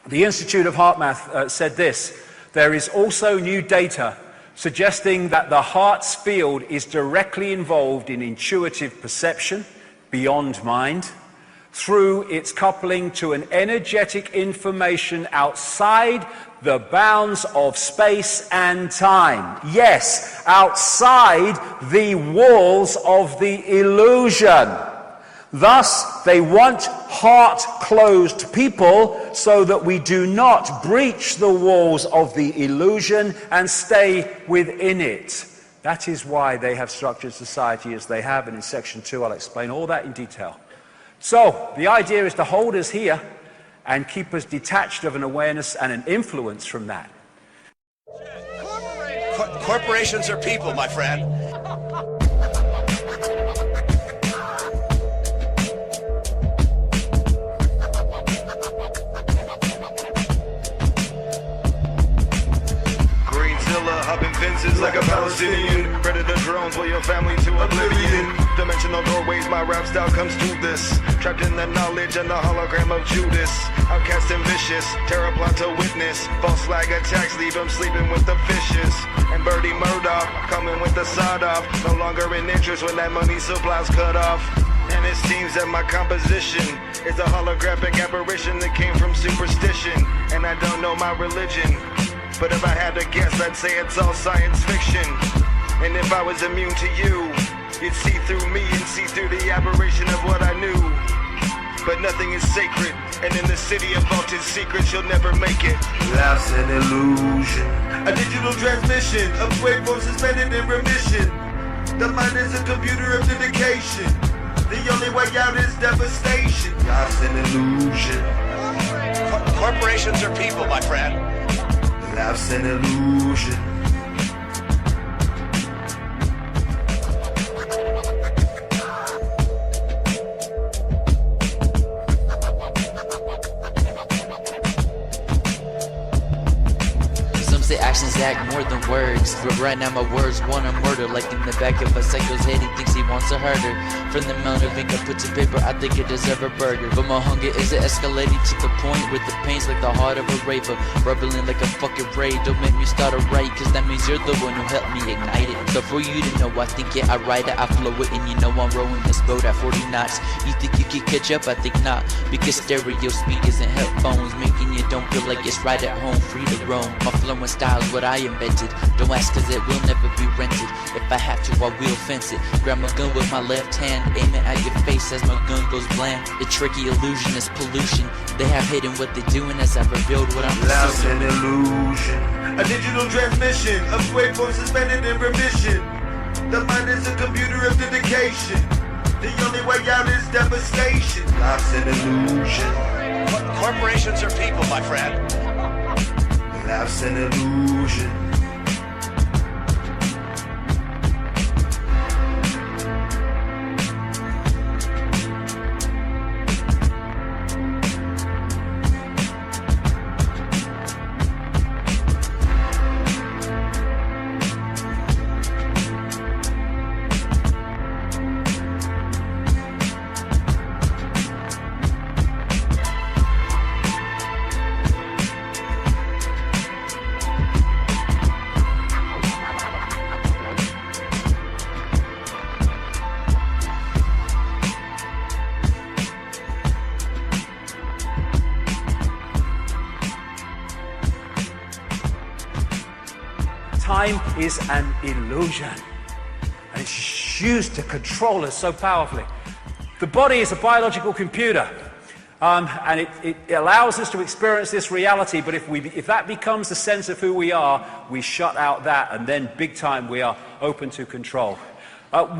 The Institute of Heart Math said this: there is also new data suggesting that the heart's field is directly involved in intuitive perception beyond mind through its coupling to an energetic information outside the bounds of space and time. Yes, outside the walls of the illusion. Thus, they want heart-closed people so that we do not breach the walls of the illusion and stay within it. That is why they have structured society as they have, and in section 2 I'll explain all that in detail. So, the idea is to hold us here and keep us detached of an awareness and an influence from that. Corporations are people, my friend. Hopping fences like a Palestinian. Predator drones will your family to oblivion. Dimensional doorways, my rap style comes through this. Trapped in the knowledge and the hologram of Judas. Outcast and vicious, terror plot to witness. False flag attacks leave him sleeping with the fishes. And Birdie Murdoch coming with the sod off. No longer in interest when that money supply's cut off. And it seems that my composition is a holographic apparition that came from superstition. And I don't know my religion, but if I had to guess, I'd say it's all science fiction. And if I was immune to you, you'd see through me and see through the aberration of what I knew. But nothing is sacred, and in the city of vaulted secrets, you'll never make it. Life's an illusion, a digital transmission of waveforms suspended in remission. The mind is a computer of dedication. The only way out is devastation. life's an illusion, Corporations are people, my friend. life's an illusion. Some say actions act more than words, but right now my words wanna murder. Like in the back of a psycho's head, he thinks he wants to hurt her. From the amount of ink I put to paper, I think it deserves a burger. But my hunger is escalating to the point where the pain's like the heart of a raver, bubbling like a fucking raid. Don't make me start a raid, cause that means you're the one who helped me ignite it. So for you to know, I think I ride it, I flow it, and you know I'm rowing this boat at 40 knots. You think you can catch up? I think not, because stereo speakers and headphones making you don't feel like it's right at home, free to roam. My flow and style is what I invented. Don't ask, cause it will never be rented. If I have to, I will fence it. Grab my gun with my left hand, aim it at your face as my gun goes bland. The tricky illusion is pollution. They have hidden what they're doing as I revealed what I'm Life's pursuing. an illusion, A digital transmission of waveforms suspended in remission. The mind is a computer of dedication. The only way out is devastation. life's an illusion, Corporations are people, my friend. life's an illusion. Time is an illusion, and it's used to control us so powerfully. The body is a biological computer, and it allows us to experience this reality, but if that becomes the sense of who we are, we shut out that, and then big time we are open to control.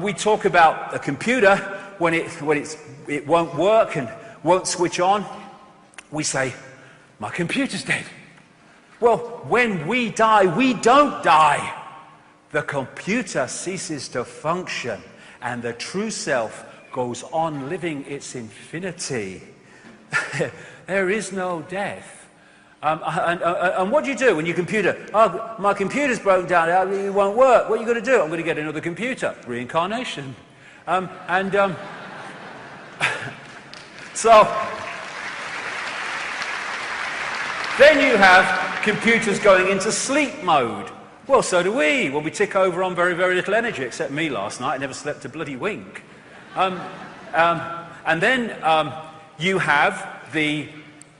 We talk about a computer when it won't work and won't switch on. We say, my computer's dead. Well, when we die, we don't die. The computer ceases to function, and the true self goes on living its infinity. There is no death. And what do you do when your computer, oh, my computer's broken down, it won't work. What are you going to do? I'm going to get another computer. Reincarnation. Then you have computers going into sleep mode. Well, so do we. Well, we tick over on very, very little energy, except me last night. I never slept a bloody wink. And then you have the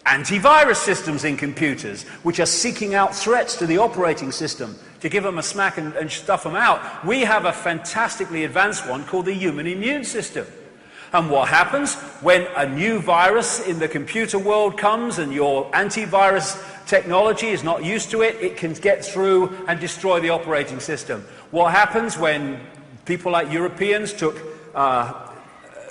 antivirus systems in computers, which are seeking out threats to the operating system to give them a smack and stuff them out. We have a fantastically advanced one called the human immune system. And what happens when a new virus in the computer world comes and your antivirus technology is not used to it, it can get through and destroy the operating system. What happens when people like Europeans took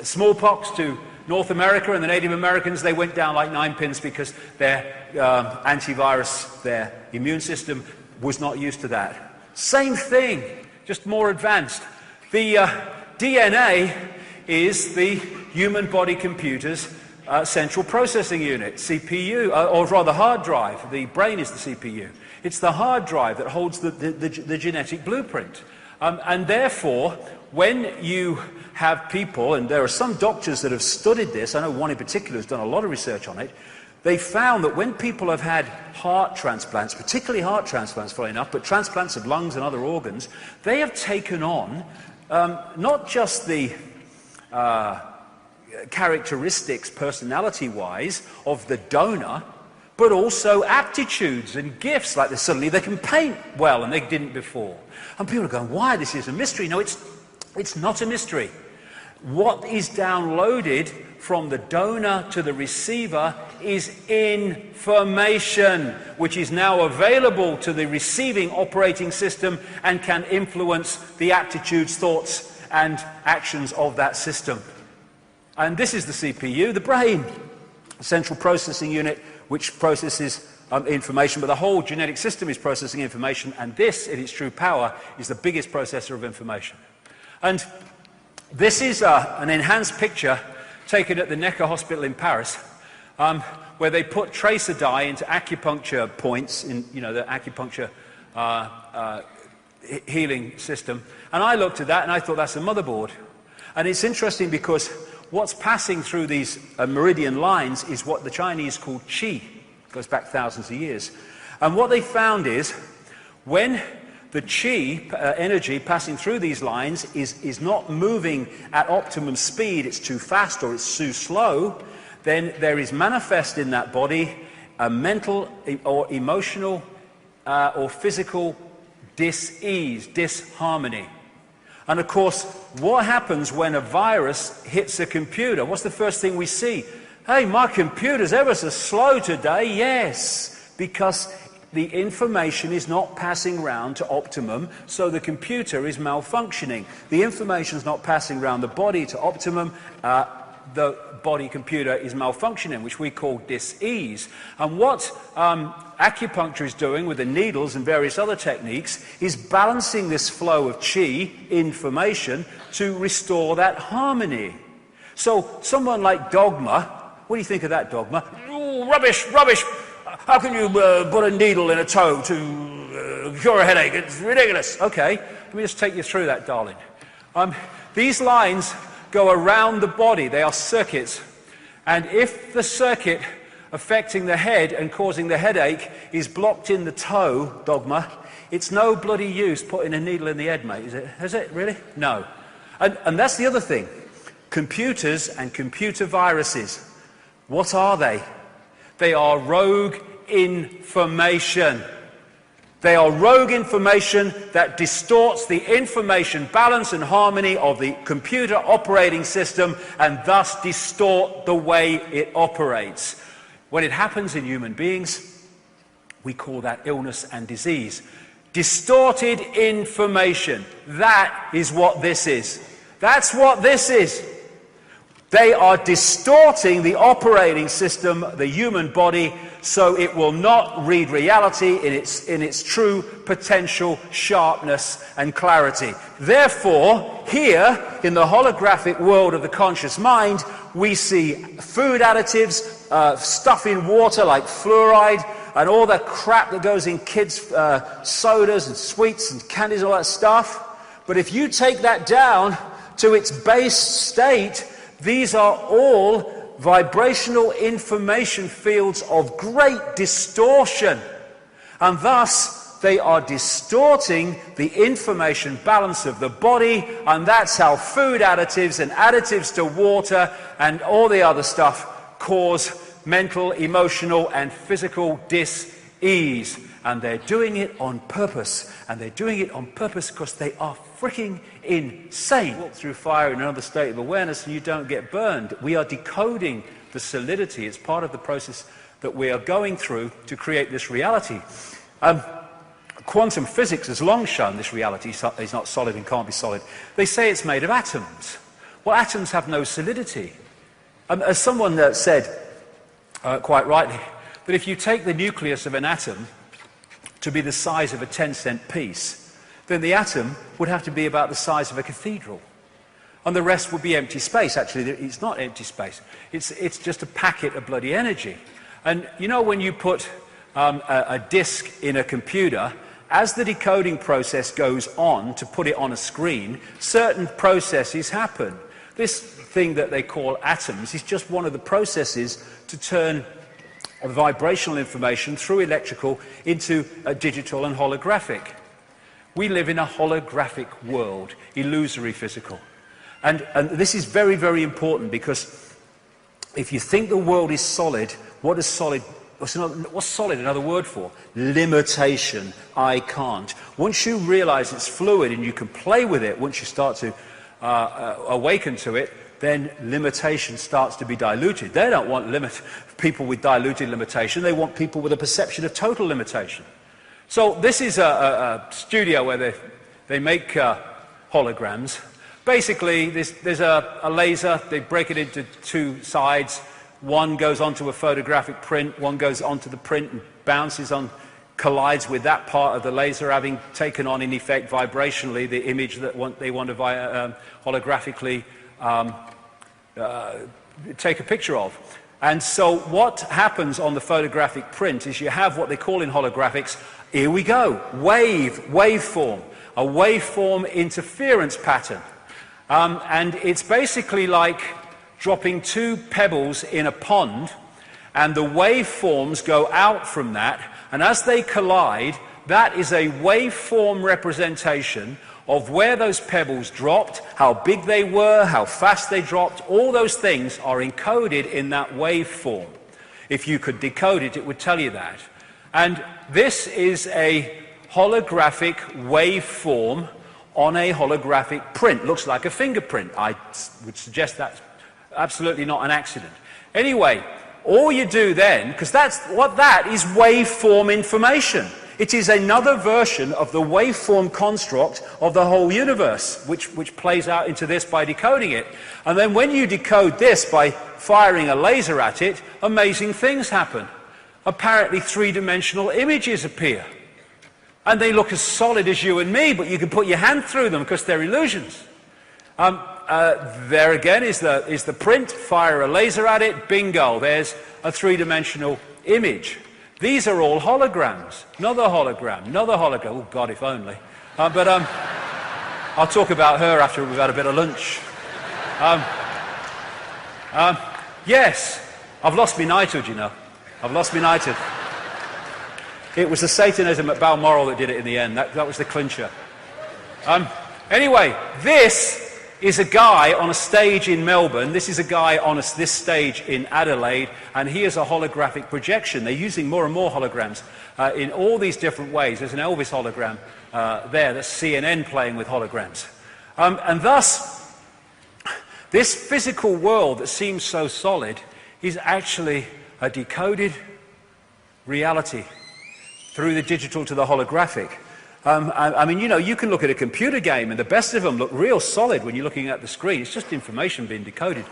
smallpox to North America and the Native Americans? They went down like 9 pins because their antivirus, their immune system was not used to that. Same thing, just more advanced. The DNA is the human body computer's central processing unit, CPU, or rather hard drive. The brain is the CPU. It's the hard drive that holds the genetic blueprint. And therefore, when you have people, and there are some doctors that have studied this, I know one in particular who's done a lot of research on it, they found that when people have had heart transplants, particularly heart transplants, funnily enough, but transplants of lungs and other organs, they have taken on not just the characteristics, personality-wise, of the donor, but also aptitudes and gifts, like suddenly they can paint well and they didn't before. And people are going, why? This is a mystery. No, it's not a mystery. What is downloaded from the donor to the receiver is information, which is now available to the receiving operating system and can influence the aptitudes, thoughts, and actions of that system. And this is the CPU, the brain, central processing unit, which processes information, but the whole genetic system is processing information, and this, in its true power, is the biggest processor of information. And this is an enhanced picture taken at the Necker Hospital in Paris, where they put tracer dye into acupuncture points in, the acupuncture healing system. And I looked at that and I thought, that's a motherboard. And it's interesting because what's passing through these meridian lines is what the Chinese call qi. It goes back thousands of years. And what they found is when the qi energy passing through these lines is not moving at optimum speed, it's too fast or it's too slow, then there is manifest in that body a mental or emotional or physical dis-ease, disharmony. And of course, what happens when a virus hits a computer? What's the first thing we see? Hey, my computer's ever so slow today. Yes, because the information is not passing round to optimum, so the computer is malfunctioning. The information is not passing around the body to optimum. The body computer is malfunctioning, which we call dis-ease. And what acupuncture is doing with the needles and various other techniques is balancing this flow of qi information to restore that harmony. So someone like Dogma, what do you think of that, Dogma? Oh, rubbish, rubbish. How can you put a needle in a toe to cure a headache? It's ridiculous. Okay, let me just take you through that, darling. These lines go around the body. They are circuits. And if the circuit affecting the head and causing the headache is blocked in the toe, Dogma, it's no bloody use putting a needle in the head, mate, is it? Is it, really? No. And that's the other thing. Computers and computer viruses, what are they? They are rogue information. They are rogue information that distorts the information balance and harmony of the computer operating system and thus distort the way it operates. When it happens in human beings, we call that illness and disease. Distorted information. That is what this is. That's what this is. They are distorting the operating system, the human body, so it will not read reality in its true potential sharpness and clarity. Therefore, here in the holographic world of the conscious mind, we see food additives, stuff in water like fluoride, and all that crap that goes in kids' sodas and sweets and candies, all that stuff. But if you take that down to its base state, these are all vibrational information fields of great distortion, and thus they are distorting the information balance of the body, and that's how food additives and additives to water and all the other stuff cause mental, emotional and physical dis-ease. And they're doing it on purpose, and they're doing it on purpose because they are freaking insane. Walk through fire in another state of awareness and you don't get burned. We are decoding the solidity. It's part of the process that we are going through to create this reality. Quantum physics has long shown this reality is not solid and can't be solid. They say it's made of atoms. Well, atoms have no solidity. As someone said, quite rightly, that if you take the nucleus of an atom to be the size of a 10-cent piece, then the atom would have to be about the size of a cathedral. And the rest would be empty space. Actually, it's not empty space. It's just a packet of bloody energy. And you know, when you put a disk in a computer, as the decoding process goes on to put it on a screen, certain processes happen. This thing that they call atoms is just one of the processes to turn vibrational information through electrical into digital and holographic. We live in a holographic world, illusory physical. And this is very, very important, because if you think the world is solid, what is solid? What's solid another word for? Limitation. I can't. Once you realize it's fluid and you can play with it, once you start to awaken to it, then limitation starts to be diluted. They don't want people with diluted limitation. They want people with a perception of total limitation. So this is a studio where they make holograms. Basically, there's a laser. They break it into two sides. One goes onto a photographic print. One goes onto the print and bounces on, collides with that part of the laser, having taken on, in effect, vibrationally, the image that they want to holographically take a picture of. And so what happens on the photographic print is you have what they call in holographics, here we go, waveform, a waveform interference pattern. And it's basically like dropping two pebbles in a pond, and the waveforms go out from that, and as they collide, that is a waveform representation of where those pebbles dropped, how big they were, how fast they dropped. All those things are encoded in that waveform. If you could decode it, it would tell you that. And this is a holographic waveform on a holographic print. Looks like a fingerprint. I would suggest that's absolutely not an accident. Anyway, all you do then, because that is waveform information. It is another version of the waveform construct of the whole universe, which plays out into this by decoding it. And then when you decode this by firing a laser at it, amazing things happen. Apparently three-dimensional images appear. And they look as solid as you and me, but you can put your hand through them because they're illusions. There again is the print, fire a laser at it, bingo, there's a three-dimensional image. These are all holograms. Another hologram, another hologram. Oh, God, if only. But I'll talk about her after we've had a bit of lunch. Yes, I've lost my knighthood, you know. I've lost my knighthood. It was the Satanism at Balmoral that did it in the end. That was the clincher. Anyway, this is a guy on a stage in Melbourne. This is a guy on this stage in Adelaide, and he is a holographic projection. They're using more and more holograms in all these different ways. There's an Elvis hologram there. That's CNN playing with holograms. And thus, this physical world that seems so solid is actually a decoded reality through the digital to the holographic. I mean, you know, you can look at a computer game and the best of them look real solid when you're looking at the screen. It's just information being decoded.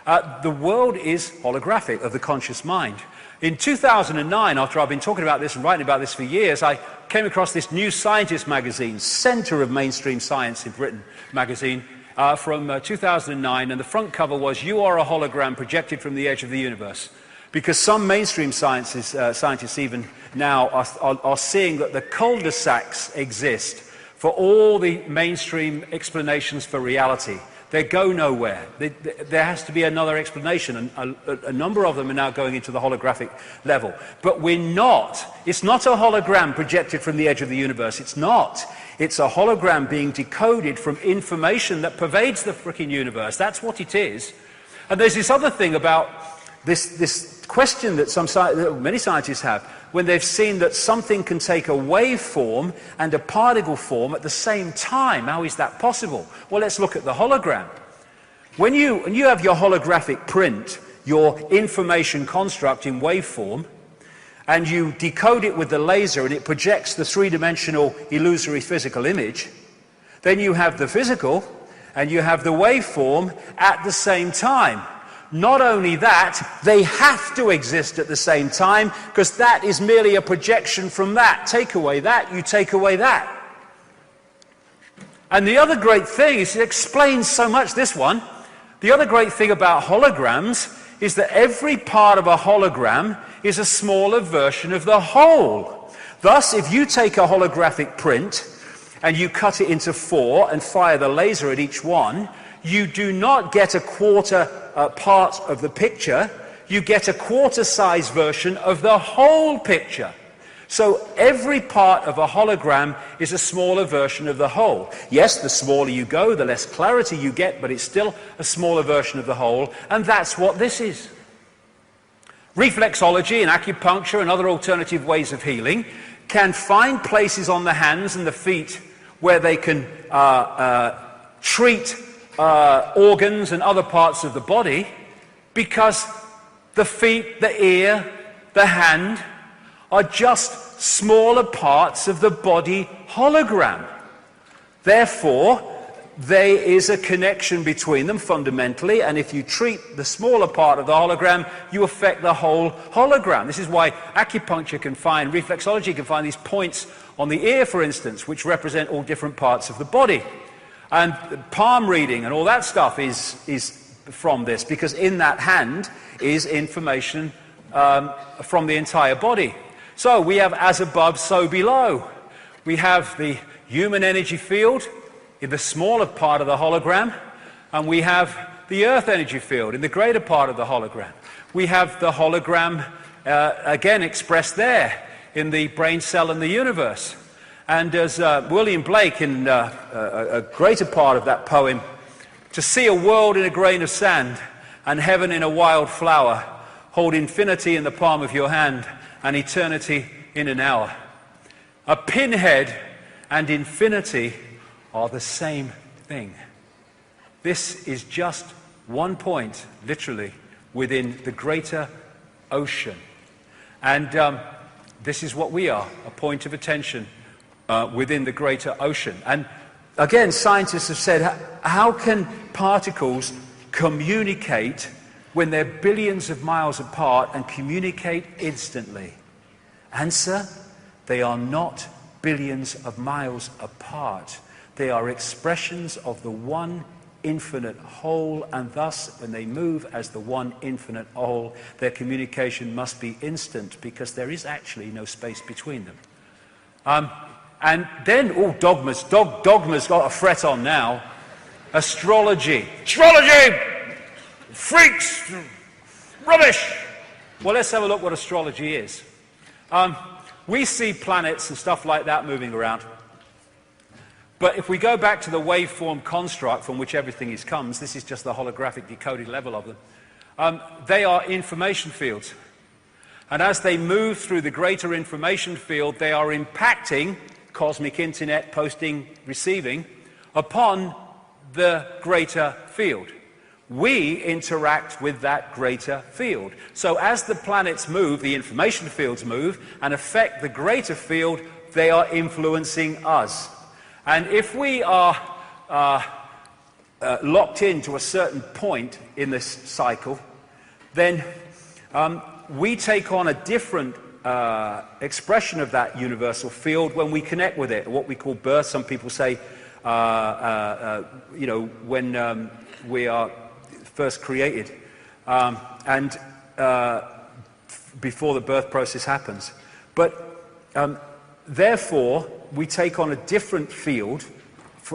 The world is holographic, of the conscious mind. In 2009, after I've been talking about this and writing about this for years, I came across this New Scientist magazine, centre of mainstream science in Britain magazine, from 2009, and the front cover was, "You are a hologram projected from the edge of the universe." Because some mainstream scientists even now are seeing that the cul-de-sacs exist for all the mainstream explanations for reality. They go nowhere. There has to be another explanation, and a number of them are now going into the holographic level. But we're not. It's not a hologram projected from the edge of the universe. It's not. It's a hologram being decoded from information that pervades the frickin' universe. That's what it is. And there's this other thing about this question that many scientists have when they've seen that something can take a waveform and a particle form at the same time. How is that possible? Well, let's look at the hologram. When you have your holographic print, your information construct in waveform, and you decode it with the laser and it projects the three-dimensional illusory physical image, then you have the physical and you have the waveform at the same time. Not only that, they have to exist at the same time, because that is merely a projection from that. Take away that, you take away that. And the other great thing is, it explains so much, this one. The other great thing about holograms is that every part of a hologram is a smaller version of the whole. Thus, if you take a holographic print and you cut it into 4 and fire the laser at each one, you do not get a quarter part of the picture, you get a quarter-size version of the whole picture. So every part of a hologram is a smaller version of the whole. Yes, the smaller you go, the less clarity you get, but it's still a smaller version of the whole, and that's what this is. Reflexology and acupuncture and other alternative ways of healing can find places on the hands and the feet where they can treat organs and other parts of the body, because the feet, the ear, the hand are just smaller parts of the body hologram. Therefore, there is a connection between them fundamentally, and if you treat the smaller part of the hologram, you affect the whole hologram. This is why acupuncture can find, reflexology can find these points on the ear, for instance, which represent all different parts of the body. And palm reading and all that stuff is from this, because in that hand is information from the entire body. So we have as above, so below. We have the human energy field in the smaller part of the hologram, and we have the earth energy field in the greater part of the hologram. We have the hologram again expressed there in the brain cell and the universe. And as William Blake, in a greater part of that poem, to see a world in a grain of sand and heaven in a wild flower, hold infinity in the palm of your hand and eternity in an hour. A pinhead and infinity are the same thing. This is just one point, literally, within the greater ocean. And this is what we are, a point of attention within the greater ocean. And again, scientists have said, how can particles communicate when they're billions of miles apart and communicate instantly? Answer, they are not billions of miles apart. They are expressions of the one infinite whole, and thus, when they move as the one infinite whole, their communication must be instant, because there is actually no space between them. And then, dogmas. Dogma's got a fret on now. Astrology. Astrology! Freaks! Rubbish! Well, let's have a look what astrology is. We see planets and stuff like that moving around. But if we go back to the waveform construct from which everything comes, this is just the holographic decoded level of them, they are information fields. And as they move through the greater information field, they are impacting cosmic internet, posting, receiving, upon the greater field. We interact with that greater field. So as the planets move, the information fields move, and affect the greater field, they are influencing us. And if we are locked into a certain point in this cycle, then we take on a different expression of that universal field when we connect with it, what we call birth. Some people say, when we are first created, and before the birth process happens. But therefore, we take on a different field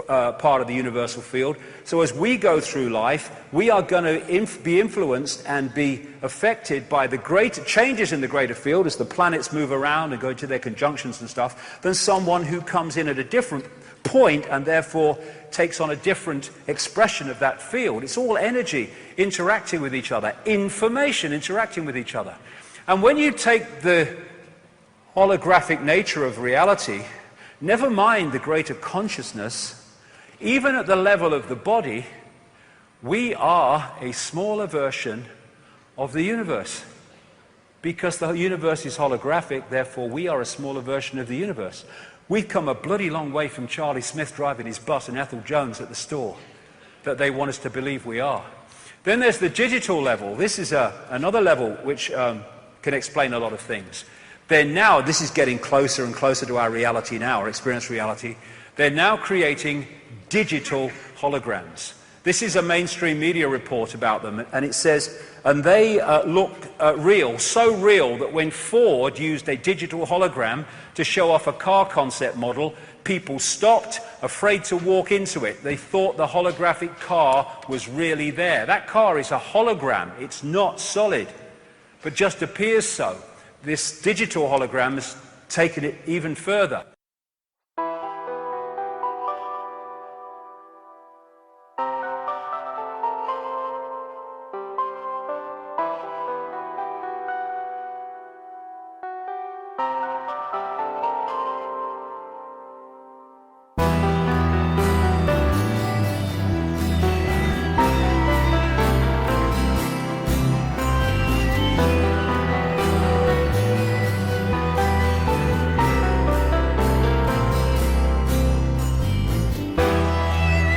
part of the universal field. So as we go through life, we are going to be influenced and be affected by the greater changes in the greater field as the planets move around and go into their conjunctions and stuff, than someone who comes in at a different point and therefore takes on a different expression of that field. It's all energy interacting with each other, information interacting with each other. And when you take the holographic nature of reality, never mind the greater consciousness, even at the level of the body, we are a smaller version of the universe. Because the universe is holographic, therefore we are a smaller version of the universe. We've come a bloody long way from Charlie Smith driving his bus and Ethel Jones at the store that they want us to believe we are. Then there's the digital level. This is another level which can explain a lot of things. Then now, this is getting closer and closer to our reality now, our experienced reality. They're now creating digital holograms. This is a mainstream media report about them, and it says, and they look real, so real that when Ford used a digital hologram to show off a car concept model, people stopped, afraid to walk into it. They thought the holographic car was really there. That car is a hologram. It's not solid, but just appears so. This digital hologram has taken it even further.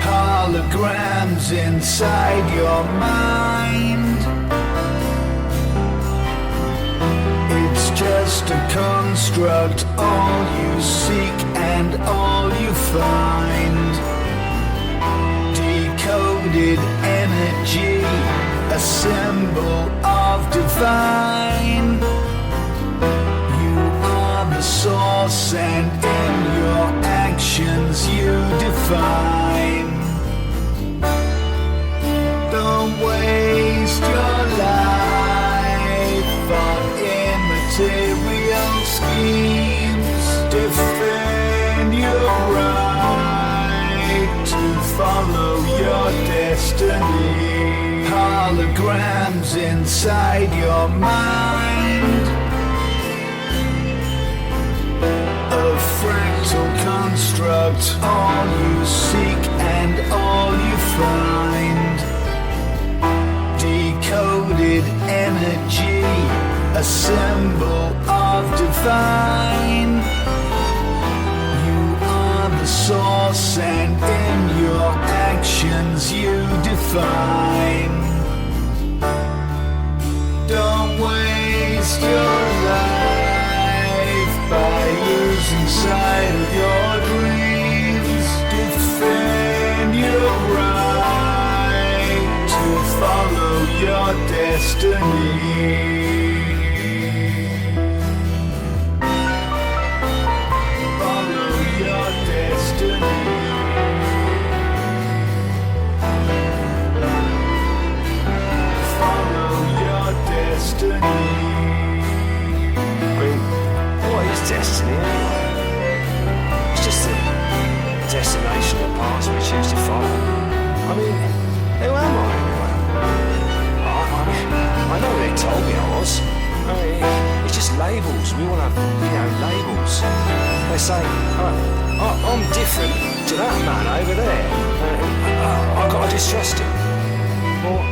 Holograms inside your mind. It's just a construct, all you seek and all you find. Decoded energy, a symbol of divine. You are the source and in your actions you define. Don't waste your life on immaterial schemes. Defend your right to follow your destiny. Holograms inside your mind. A fractal construct, all you seek and all you find. Decoded energy, a symbol of divine. You are the source and in your actions you define. Don't waste your life by losing sight of your dreams. Defend your right to follow your destiny. Follow your destiny. Follow your destiny. I mean, what is destiny anyway? It's just a destination or path we choose to follow. I mean, who am I anyway? I know they told me I was. I mean, it's just labels. We all have, labels. They say, I'm different to that man over there. I've got to distrust him. Well,